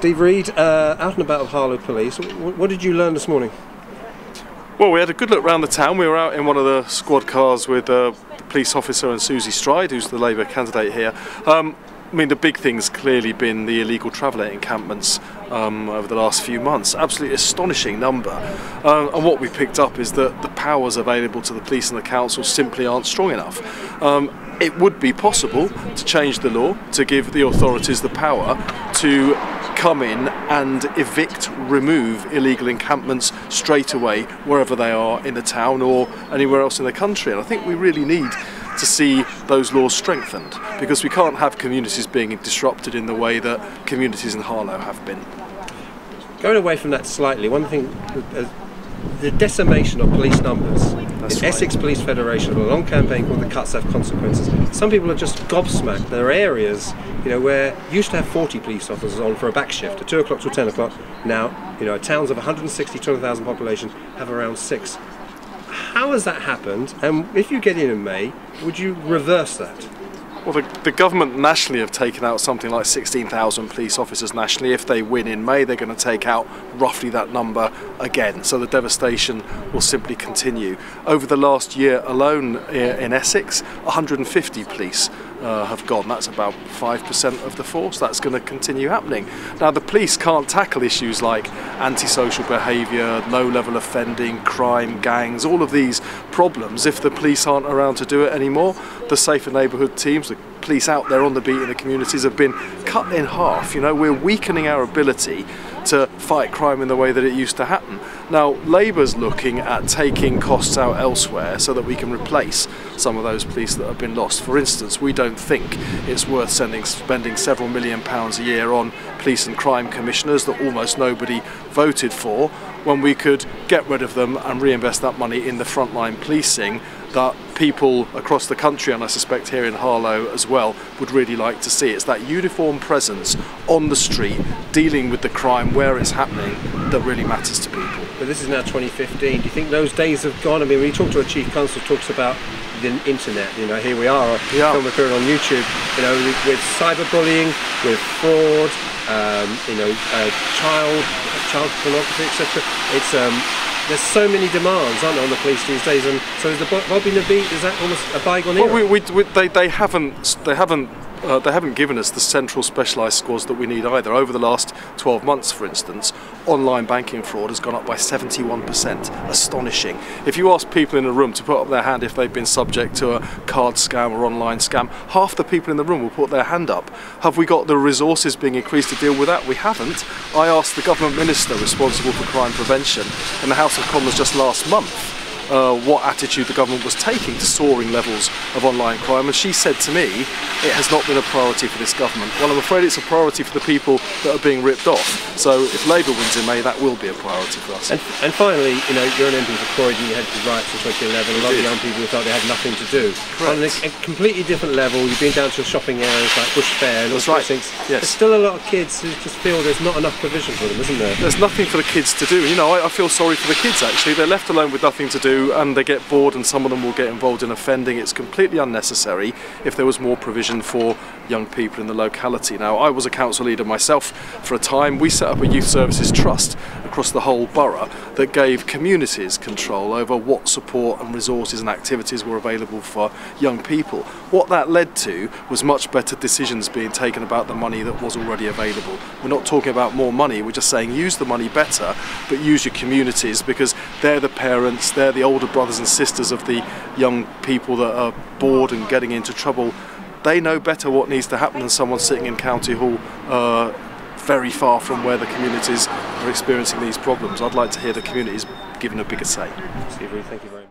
Steve Reed, out and about of Harlow Police. What did you learn this morning? Well, we had a good look around the town. We were out in one of the squad cars with the police officer and Susie Stride, who's the Labour candidate here. I mean, the big thing's clearly been the illegal traveller encampments over the last few months. Absolutely astonishing number. And what we picked up is that the powers available to the police and the council simply aren't strong enough. It would be possible to change the law to give the authorities the power to come in and evict, remove illegal encampments straight away wherever they are in the town or anywhere else in the country. And I think we really need to see those laws strengthened, because we can't have communities being disrupted in the way that communities in Harlow have been. Going away from that slightly, one thing, the decimation of police numbers. That's in right. Essex Police Federation, a long campaign called The Cuts Have Consequences. Some people are just gobsmacked. There are areas, where you used to have 40 police officers on for a back shift, at 2 o'clock till 10 o'clock. Now, towns of 160 to 200,000 population have around 6. How has that happened? And if you get in May, would you reverse that? Well, the government nationally have taken out something like 16,000 police officers nationally. If they win in May, they're going to take out roughly that number again. So the devastation will simply continue. Over the last year alone in Essex, 150 police have gone. That's about 5% of the force. That's going to continue happening. Now, the police can't tackle issues like antisocial behaviour, low-level offending, crime, gangs, all of these problems if the police aren't around to do it anymore. The safer neighbourhood teams, the police out there on the beat in the communities, have been cut in half. We're weakening our ability to fight crime in the way that it used to happen. Now, Labour's looking at taking costs out elsewhere so that we can replace some of those police that have been lost. For instance, we don't think it's worth spending several £1 million a year on police and crime commissioners that almost nobody voted for, when we could get rid of them and reinvest that money in the frontline policing that people across the country, and I suspect here in Harlow as well, would really like to see. It's that uniform presence on the street, dealing with the crime where it's happening, that really matters to people. But this is now 2015. Do you think those days have gone? I mean, when you talk to a chief constable who talks about the internet, here we are, film appearing on YouTube, with cyberbullying, with fraud, child pornography, etc. There's so many demands, aren't there, on the police these days? And so is the Bobby Nabeat, is that almost a bygone era? Well, they haven't given us the central specialised squads that we need either. Over the last 12 months, for instance, online banking fraud has gone up by 71%. Astonishing. If you ask people in a room to put up their hand if they've been subject to a card scam or online scam, half the people in the room will put their hand up. Have we got the resources being increased to deal with that? We haven't. I asked the government minister responsible for crime prevention in the House of Commons just last month what attitude the government was taking to soaring levels of online crime, and she said to me it has not been a priority for this government. Well, I'm afraid it's a priority for the people that are being ripped off. So if Labour wins in May, that will be a priority for us. And finally, you're an MP for Croydon, you had the riots in 2011, a lot of young people who thought they had nothing to do. Correct. On a completely different level, you've been down to shopping areas like Bush Fair and all sorts of things. Yes. There's still a lot of kids who just feel there's not enough provision for them, isn't there? There's nothing for the kids to do. I feel sorry for the kids actually. They're left alone with nothing to do and they get bored, and some of them will get involved in offending. It's completely unnecessary if there was more provision for young people in the locality. Now, I was a council leader myself for a time. We set up a youth services trust across the whole borough that gave communities control over what support and resources and activities were available for young people. What that led to was much better decisions being taken about the money that was already available. We're not talking about more money, we're just saying use the money better, but use your communities, because they're the parents, they're the older brothers and sisters of the young people that are bored and getting into trouble. They know better what needs to happen than someone sitting in County Hall very far from where the communities are experiencing these problems. I'd like to hear the communities given a bigger say. Steve Reed, thank you very much.